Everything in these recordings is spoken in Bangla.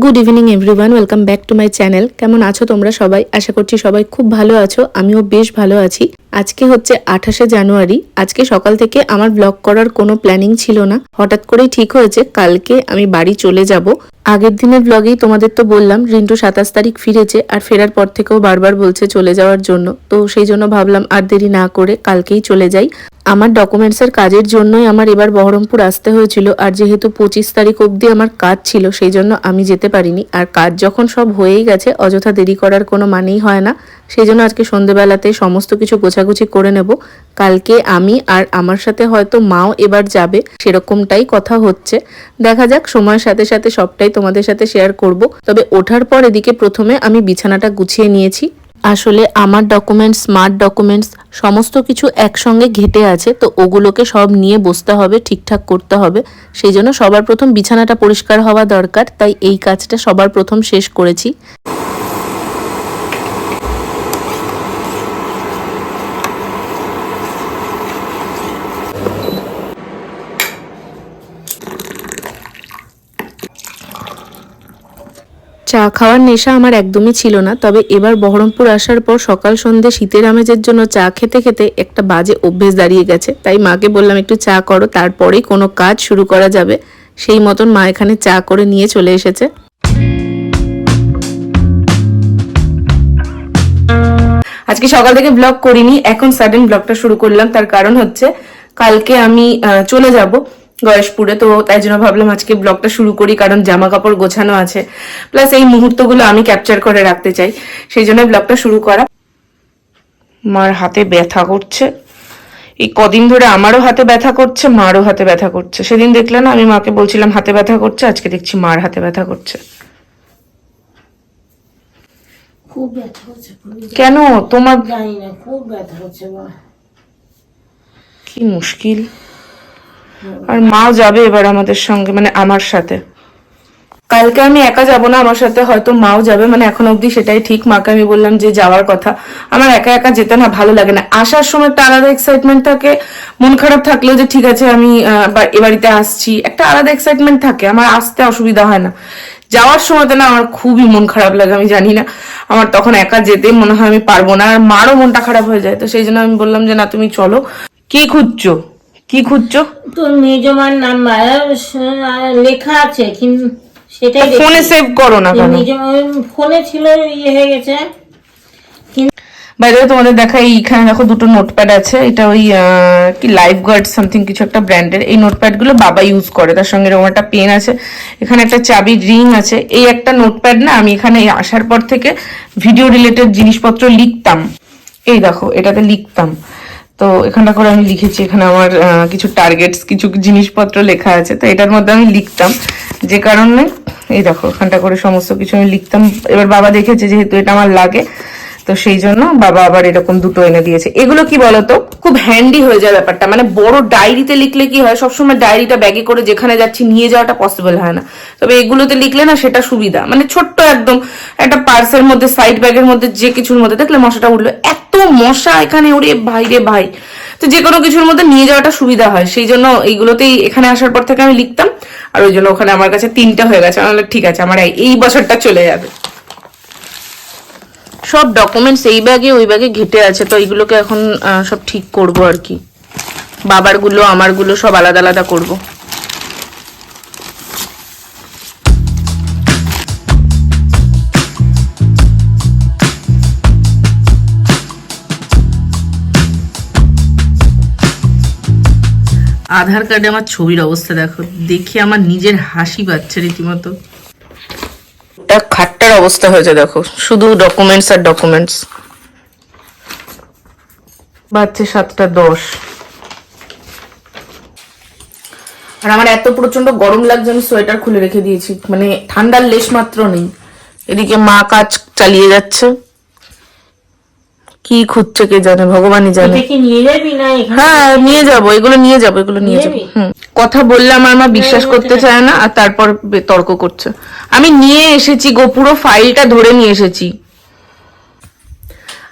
Good evening everyone, welcome back to my channel. কেমন আছো তোমরা সবাই? আশা করছি সবাই খুব ভালো আছো, আমিও বেশ ভালো আছি। আজকে হচ্ছে 28শে জানুয়ারি। আজকে সকাল থেকে আমার ব্লগ করার কোনো প্ল্যানিং ছিল না, হঠাৎ করেই ঠিক হয়েছে কালকে আমি বাড়ি চলে যাব। আগের দিনের ব্লগেই তোমাদের তো বললাম রিন্টু 27 তারিখ ফিরেছে, আর ফেরার পর থেকেও বারবার বলছে চলে যাওয়ার জন্য। তো সেই জন্য ভাবলাম আর দেরি না করে কালকেই চলে যাই। আমার ডকুমেন্টসের কাজের জন্যই আমার এবার বহরমপুর আসতে হয়েছিল, আর যেহেতু 25 তারিখ অবধি আমার কাজ ছিল সেই জন্য আমি যেতে পারিনি। আর কাজ যখন সব হয়েই গেছে অযথা দেরি করার কোনো মানেই হয় না। সেই জন্য আজকে সন্ধেবেলাতে সমস্ত কিছু গোছাগুছি করে নেব। কালকে আমি আর আমার সাথে হয়তো মাও এবার যাবে, সেরকমটাই কথা হচ্ছে। দেখা যাক, সময়ের সাথে সাথে সবটাই তোমাদের সাথে শেয়ার করব। তবে ওঠার পর এদিকে প্রথমে আমি বিছানাটা গুছিয়ে নিয়েছি। আসলে আমার ডকুমেন্টস, স্মার্ট ডকুমেন্টস সমস্ত কিছু একসঙ্গে ঘেটে আছে, তো ওগুলোকে সব নিয়ে বসতে হবে, ঠিকঠাক করতে হবে। সেই জন্য সবার প্রথম বিছানাটা পরিষ্কার হওয়া দরকার, তাই এই কাজটা সবার প্রথম শেষ করেছি। চা খাওয়ার নেশা আমার একদমই ছিল না, তবে এবার বহরমপুর আসার পর সকাল সন্ধ্যে শীতের আমেজের জন্য চা খেতে খেতে একটা বাজে অভ্যেস দাঁড়িয়ে গেছে। তাই মাকে বললাম একটু চা করো, তারপরেই কোনো কাজ শুরু করা যাবে। সেই মতন মা এখানে চা করে নিয়ে চলে এসেছে। আজকে সকাল থেকে ব্লগ করিনি, এখন সাডেন ব্লগটা শুরু করলাম। তার কারণ হচ্ছে কালকে আমি চলে যাব গয়েশপুরে, তো তাই জন্য ভাবলাম আজকে ব্লগটা শুরু করি, কারণ জামা কাপড় গোছানো আছে, প্লাস এই মুহূর্তগুলো আমি ক্যাপচার করে রাখতে চাই, সেই জন্য ব্লগটা শুরু করা। মার হাতে ব্যথা করছে, এই কদিন ধরে আমারও হাতে ব্যথা করছে, মারও হাতে ব্যথা করছে। সেদিন দেখলে না, আমি মাকে বলছিলাম হাতে ব্যথা করছে, আজকে দেখছি মার হাতে ব্যথা করছে। খুব ব্যথা হচ্ছে। কেন তোমার? জানি না, খুব ব্যথা হচ্ছে। কি মুশকিল। আর মা যাবে এবার আমাদের সঙ্গে, মানে আমার সাথে। কালকে আমি একা যাব না, আমার সাথে হয়তো মাও যাবে, মানে এখন অবধি সেটাই ঠিক। মাকে আমি বললাম যে যাওয়ার কথা। আমার একা একা যেতে না ভালো লাগে না। আসার সময় একটা আলাদা এক্সাইটমেন্ট থাকে, মন খারাপ থাকলেও যে ঠিক আছে আমি এ বাড়িতে আসছি, একটা আলাদা এক্সাইটমেন্ট থাকে, আমার আসতে অসুবিধা হয় না। যাওয়ার সময়তে না আমার খুবই মন খারাপ লাগে, আমি জানি না, আমার তখন একা যেতে মনে হয় আমি পারবো না, আর মারও মনটা খারাপ হয়ে যায়। তো সেই জন্য আমি বললাম যে না, তুমি চলো। কি খুঁজছো? কি খুঁজছো? তোর মেজমার নাম্বার লেখা আছে, কিন্তু সেটাই ফোনে সেভ করো না কেন? ফোনে ছিল, ইয়ে হয়ে গেছে। বাইরে তোমাদের দেখা, এইখানে দেখো দুটো নোটপ্যাড আছে। এটা ওই কি লাইফ গার্ড সামথিং কিছু একটা ব্র্যান্ডের। এই নোটপ্যাড গুলো বাবা ইউজ করে, তার সঙ্গে এরকম একটা পেন আছে, এখানে একটা চাবির রিং আছে। এই একটা নোটপ্যাড না, আমি এখানে আসার পর থেকে ভিডিও রিলেটেড জিনিসপত্র লিখতাম। এই দেখো, এটাতে লিখতাম। তো এখানটা করে আমি লিখেছি, এখানে আমার কিছু টার্গেটস, কিছু জিনিসপত্র লেখা আছে, তো এটার মধ্যে আমি লিখতাম। যে কারণে এই দেখো, এখানটা করে সমস্ত কিছু আমি লিখতাম। এবার বাবা দেখেছে যেহেতু এটা আমার লাগে, তো সেই জন্য বাবা আবার এরকম দুটো এনে দিয়েছে। এগুলো কি বলতো, খুব হ্যান্ডি হয়ে যায় ব্যাপারটা। মানে বড় ডায়েরিতে লিখলে কি হয়, সবসময় ডায়েরিটা ব্যাগে করে যেখানে যাচ্ছি নিয়ে যাওয়াটা পসিবল হয় না। তবে এগুলোতে লিখলে না সেটা সুবিধা। মানে ছোট্ট একদম একটা পার্সের মধ্যে, সাইড ব্যাগের মধ্যে, যে কিছুর মধ্যে দেখলে মশাটা উঠলো, এত মশা এখানে, ওরে ভাই রে ভাই। তো যে কোনো কিছুর মধ্যে নিয়ে যাওয়াটা সুবিধা হয়, সেই জন্য এইগুলোতেই এখানে আসার পর থেকে আমি লিখতাম। আর ওই জন্য ওখানে আমার কাছে 3টা হয়ে গেছে। আমার ঠিক আছে, আমার এই বছরটা চলে যাবে। সব ডকুমেন্টস এই ব্যাগে ওই ব্যাগে ঘেটে আছে, তো এইগুলোকে এখন সব ঠিক করব আর কি। বাবার গুলো আমার গুলো সব আলাদা আলাদা করব। আধার কার্ডে আমার ছবির অবস্থা দেখো, দেখে আমার নিজের হাসি পাচ্ছে রীতিমতো। খাটটার অবস্থা হয়েছে দেখো, শুধু ডকুমেন্টস আর ডকুমেন্টস। বাচ্চা 7:10। আর আমার এত প্রচন্ড গরম লাগছে, আমি সোয়েটার খুলে রেখে দিয়েছি, মানে ঠান্ডার লেশ মাত্র নেই। এদিকে মা কাজ চালিয়ে যাচ্ছে, কি খুঁজছে কে জানে, ভগবানই জানে। হ্যাঁ নিয়ে যাবো, এগুলো নিয়ে যাবো, এগুলো নিয়ে যাবো। কথা বললে আমার মা বিশ্বাস করতে চায় না, আর তারপর তর্ক করছে। আমি নিয়ে এসেছি গো, পুরো ফাইলটা ধরে নিয়ে এসেছি।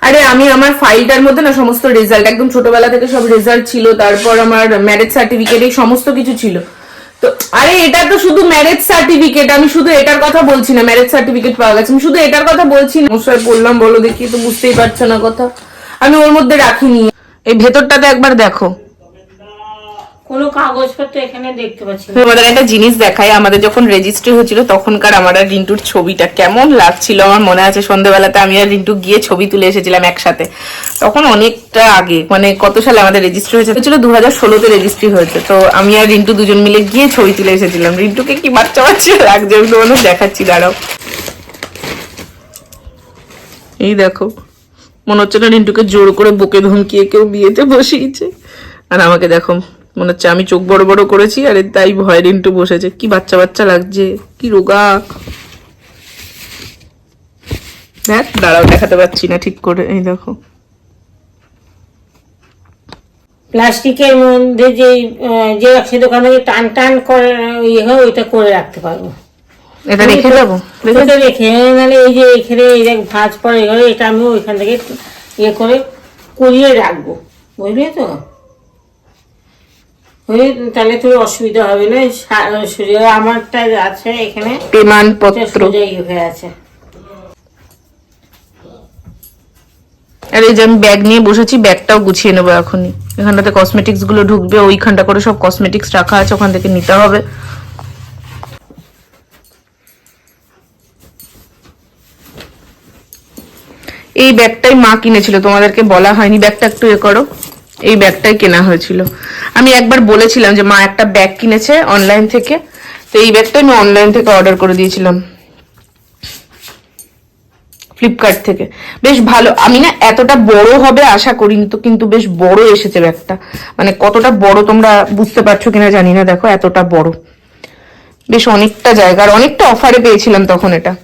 আরে আমি আমার ফাইলটার মধ্যে না সমস্ত রেজাল্ট, একদম ছোটবেলা থেকে সব রেজাল্ট ছিল, তারপর আমার ম্যারেজ সার্টিফিকেট, এই সমস্ত কিছু ছিল। তো আরে এটা তো শুধু ম্যারেজ সার্টিফিকেট, আমি শুধু এটার কথা বলছি না, ম্যারেজ সার্টিফিকেট পাওয়া গেছে, আমি শুধু এটার কথা বলছি না। মশাই বললাম বলো দেখি, তো বুঝতেই পারছো না কথা, আমি ওর মধ্যে রাখিনি। এই ভেতরটাতে একবার দেখো, কোনো কাগজপত্র এখানে দেখতে পাচ্ছি না। তোমাদের একটা জিনিস দেখাই, আমাদের যখন রেজিস্ট্রি হয়েছিল তখনকার আমার আর রিন্টুর ছবিটা কেমন লাগছিল আমার মনে আছে। সন্ধ্যাবেলাতে আমি আর রিন্টু গিয়ে ছবি তুলে এসেছিলাম একসাথে, তখন অনেকটা আগে, মানে কত সালে আমাদের রেজিস্ট্রি হয়েছে, 2016-তে রেজিস্ট্রি হয়েছে। তো আমি আর রিন্টু দুজন মিলে গিয়ে ছবি তুলে এসেছিলাম। রিন্টুকে কি বাচ্চা বাচ্চা লাগছে, আমি তোমাদের দেখাচ্ছি, দাঁড়াও। এই দেখো, মনে হচ্ছে না রিন্টুকে জোর করে বকে ধমকিয়ে কেউ বিয়েতে বসিয়েছে। আর আমাকে দেখো, মনে হচ্ছে আমি চোখ বড় বড় করেছি, আরে তাই ভয় রিন্টু বসেছে। কি বাচ্চা বাচ্চা লাগছে, কি রোগা। দেখ, দাঁড়াও, দেখাতে পারছি না ঠিক করে, এই দেখো। প্লাস্টিকের মধ্যে যে জেরক্সের দোকান থেকে টান টান করে ইয়ে হয়, ওইটা করে রাখতে পারবো। এটা রেখে যাবো, ওটা রেখে, নাহলে এই যে এখানে এই যে ভাঁজ পড়ে গেলে, এটা আমি ওইখান থেকে ইয়ে করে কুড়িয়ে রাখবো, বুঝলি তো? তাহলে তোর অসুবিধা হবে না। আমারটা আছে এখানে প্রমাণপত্র, হয়ে আছে। আর এই যে আমি ব্যাগ নিয়ে বসেছি, ব্যাগটাও গুছিয়ে নেবো এখনই। এখানটাতে কসমেটিক্স গুলো ঢুকবে, ওইখানটা করে সব কসমেটিক্স রাখা আছে, ওখান থেকে নিতে হবে। এই ব্যাগটাই মা কিনেছিল, তোমাদেরকে বলা হয়নি, ব্যাগটা একটু এ করো। এই ব্যাগটাই কেনা হয়েছিল। আমি একবার বলেছিলাম যে মা একটা ব্যাগ কিনেছে অনলাইন থেকে, তো এই ব্যাগটা আমি অনলাইন থেকে অর্ডার করে দিয়েছিলাম, ফ্লিপকার্ট থেকে। বেশ ভালো, আমি না এতটা বড় হবে আশা করিনি, তো কিন্তু বেশ বড় এসেছে ব্যাগটা। মানে কতটা বড় তোমরা বুঝতে পারছো কিনা জানি না, দেখো এতটা বড়, বেশ অনেকটা জায়গার, অনেকটা অফারে পেয়েছিলাম তখন এটা।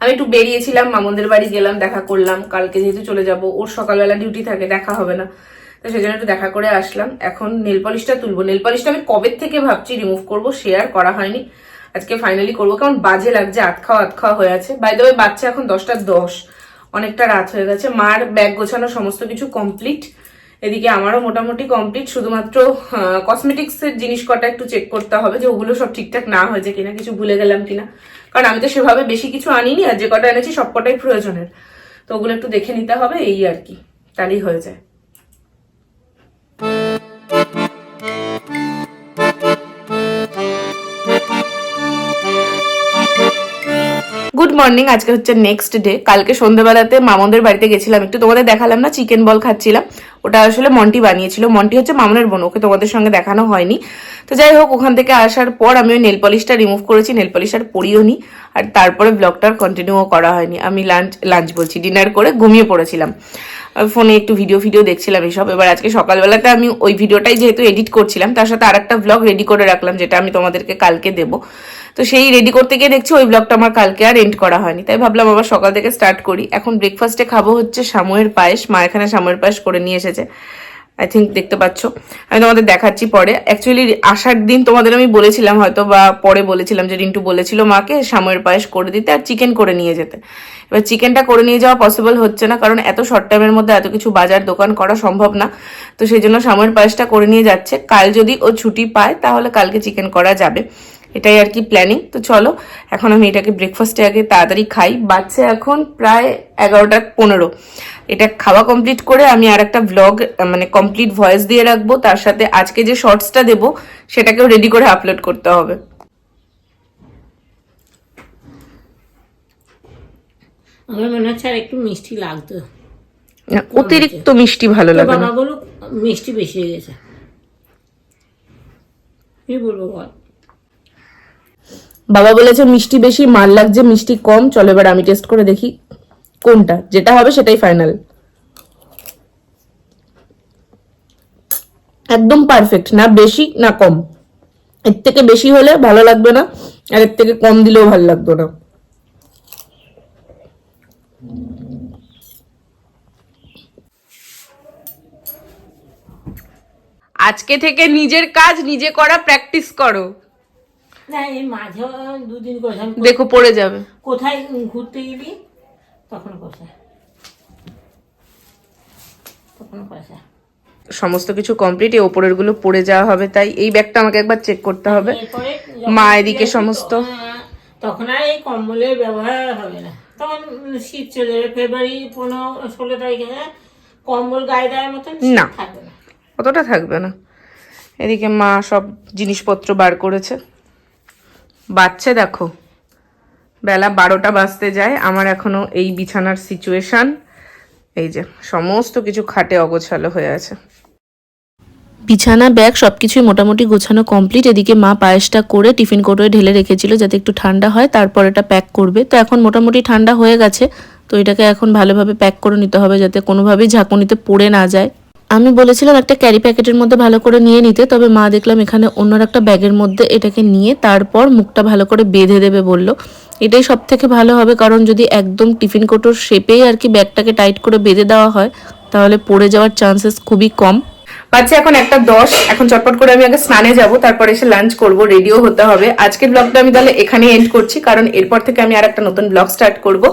আমি একটু বেরিয়েছিলাম, মামুনদের বাড়ি গেলাম, দেখা করলাম। কালকে যেহেতু চলে যাব, ওর সকালবেলা ডিউটি থাকে, দেখা হবে না, তো সেজন্য একটু দেখা করে আসলাম। এখন নেল পলিশটা তুলবো। নেল পলিশটা আমি কবে থেকে ভাবছি রিমুভ করবো, শেয়ার করা হয়নি, আজকে ফাইনালি করবো। কারণ বাজে লাগছে, আধ খাওয়া হয়ে আছে। বাই দ্য ওয়ে, বাচ্চা এখন 10:10, অনেকটা রাত হয়ে গেছে। মার ব্যাগ গোছানো সমস্ত কিছু কমপ্লিট, এদিকে আমারও মোটামুটি কমপ্লিট। শুধুমাত্র কসমেটিক্স এর জিনিস কটা একটু চেক করতে হবে যে ওগুলো সব ঠিকঠাক না হয়েছে কিনা, কিছু ভুলে গেলাম কিনা, কারণ আমি তো সেভাবে বেশি কিছু আনিনি, আর যে কটা এনেছি সব কটাই প্রয়োজনের, তো ওগুলো একটু দেখে নিতে হবে, এই আর কি, তাহলেই হয়ে যায়। গুড মর্নিং, আজকে হচ্ছে নেক্সট ডে। কালকে সন্ধ্যাবেলাতে মামনদের বাড়িতে গেছিলাম, একটু তোমাদের দেখালাম না, চিকেন বল খাচ্ছিলাম। ওটা আসলে মন্টি বানিয়েছিল, মন্টি হচ্ছে মামনের বোন, ওকে তোমাদের সঙ্গে দেখানো হয়নি। তো যাই হোক, ওখান থেকে আসার পর আমি ওই নেল পলিশটা রিমুভ করেছি, নেল পলিশ আর পরিও নি, আর তারপরে ব্লগটার কন্টিনিউ করা হয়নি। আমি লাঞ্চ বলছি, ডিনার করে ঘুমিয়ে পড়েছিলাম, ফোনে একটু ভিডিও দেখছিলাম এসব। এবার আজকে সকালবেলাতে আমি ওই ভিডিওটাই যেহেতু এডিট করছিলাম, তার সাথে আরেকটা ব্লগ রেডি করে রাখলাম, যেটা আমি তোমাদেরকে কালকে দেবো। তো সেই রেডি করতে গিয়ে দেখছি ওই ব্লগটা আমার কালকে আর এন্ড করা হয়নি, তাই ভাবলাম আবার সকাল থেকে স্টার্ট করি। এখন ব্রেকফাস্টে খাবো হচ্ছে সামুয়ের পায়েস, মা এখানে সামুয়ের পায়েস করে নিয়ে এসেছে, আই থিঙ্ক দেখতে পাচ্ছ, আমি তোমাদের দেখাচ্ছি পরে। অ্যাকচুয়ালি আসার দিন তোমাদের আমি বলেছিলাম, হয়তো বা পরে বলেছিলাম, যে রিন্টু বলেছিল মাকে সামুয়ের পায়েস করে দিতে আর চিকেন করে নিয়ে যেতে। এবার চিকেনটা করে নিয়ে যাওয়া পসিবল হচ্ছে না, কারণ এত শর্ট টাইমের মধ্যে এত কিছু বাজার দোকান করা সম্ভব না, তো সেই জন্য সামুয়ের পায়েসটা করে নিয়ে যাচ্ছে। কাল যদি ও ছুটি পায় তাহলে কালকে চিকেন করা যাবে, এটাই আর কি প্ল্যানিং। তো চলো, এখন আমি এটাকে ব্রেকফাস্টে আগে তাড়াতাড়ি খাই। বাচ্চা এখন প্রায় 11:15, এটা খাওয়া কমপ্লিট করে আমি আর একটা ব্লগ, মানে কমপ্লিট ভয়েস দিয়ে রাখবো, তার সাথে আজকে যে শর্টসটা দেবো সেটাকেও রেডি করে আপলোড করতে হবে। আমার মনে হচ্ছে আর একটু মিষ্টি লাগতো, অতিরিক্ত মিষ্টি ভালো লাগে না, বাবা বলো মিষ্টি বেশি হয়ে গেছে, কি বলবো বল। বাবা বলেছে মিষ্টি বেশি, মার লাগছে মিষ্টি কম। চলো এবার আমি টেস্ট করে দেখি কোনটা, যেটা হবে সেটাই ফাইনাল। একদম পারফেক্ট, না বেশি না কম। এর থেকে বেশি হলে ভালো লাগবে না, আর এর থেকে কম দিলেও ভালো লাগবে না। আজকে থেকে নিজের কাজ নিজে করা প্র্যাকটিস করো। না, এই মাঝে দুদিন করে দেখো পড়ে যাবে। কোথায় ঘুরতে গেলি তখন কোথায় তখন পয়সা সমস্ত কিছু কমপ্লিট, এই ওপরের গুলো পড়ে যাওয়া হবে, তাই এই ব্যাগটা আমাকে একবার চেক করতে হবে। এরপরে মা এদিকে সমস্ত তখন আর এই কম্বলের ব্যবহার হবে না, তখন শীত চলে যাবে। ফেব্রুয়ারি 15-16 তারিখে কম্বল গায়ে দেওয়ার মতন না। থাকবে না, অতটা থাকবে না। এদিকে মা সব জিনিসপত্র বার করেছে। বাচ্চা দেখো, বেলা 12টা বাজতে যায়, আমার এখনো এই বিছানার সিচুয়েশন। এই যে সমস্ত কিছু খাটে অগোছালো হয়ে আছে। বিছানা ব্যাগ সবকিছুই মোটামুটি গোছানো কমপ্লিট। এদিকে মা পায়েসটা করে টিফিন কৌটোয় ঢেলে রেখেছিল যাতে একটু ঠান্ডা হয়, তারপর এটা প্যাক করবে। তো এখন মোটামুটি ঠান্ডা হয়ে গেছে, তো এটাকে এখন ভালোভাবে প্যাক করে নিতে হবে যাতে কোনোভাবেই ঝাঁকুনিতে পড়ে না যায়। আমি বলেছিলাম একটা ক্যারি প্যাকেটের মধ্যে ভালো করে নিয়ে নিতে, তবে মা দেখলাম এখানে অন্য একটা ব্যাগের মধ্যে এটাকে নিয়ে তারপর মুখটা ভালো করে বেঁধে দেবে বলল। এটাই সব থেকে ভালো হবে, কারণ যদি একদম টিফিন কৌটোর শেপেই আর কি ব্যাগটাকে টাইট করে বেঁধে দেওয়া হয় তাহলে পড়ে যাওয়ার চান্সেস খুবই কম। বাচ্চা এখন 1:10, এখন চটপট করে আমি আগে স্নানে যাব, তারপর এসে লাঞ্চ করব, রেডিও হতে হবে। আজকের ব্লগটা আমি তাহলে এখানে এন্ড করছি, কারণ এরপর থেকে আমি আর একটা নতুন ব্লগ স্টার্ট করব।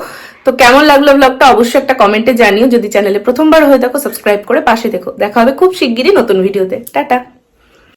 তো কেমন লাগলো ব্লগটা অবশ্যই একটা কমেন্টে জানিও। যদি চ্যানেলে প্রথমবার হয়ে থাকো সাবস্ক্রাইব করে পাশে দেখো। দেখা হবে খুব শিগগিরই নতুন ভিডিওতে। টাটা।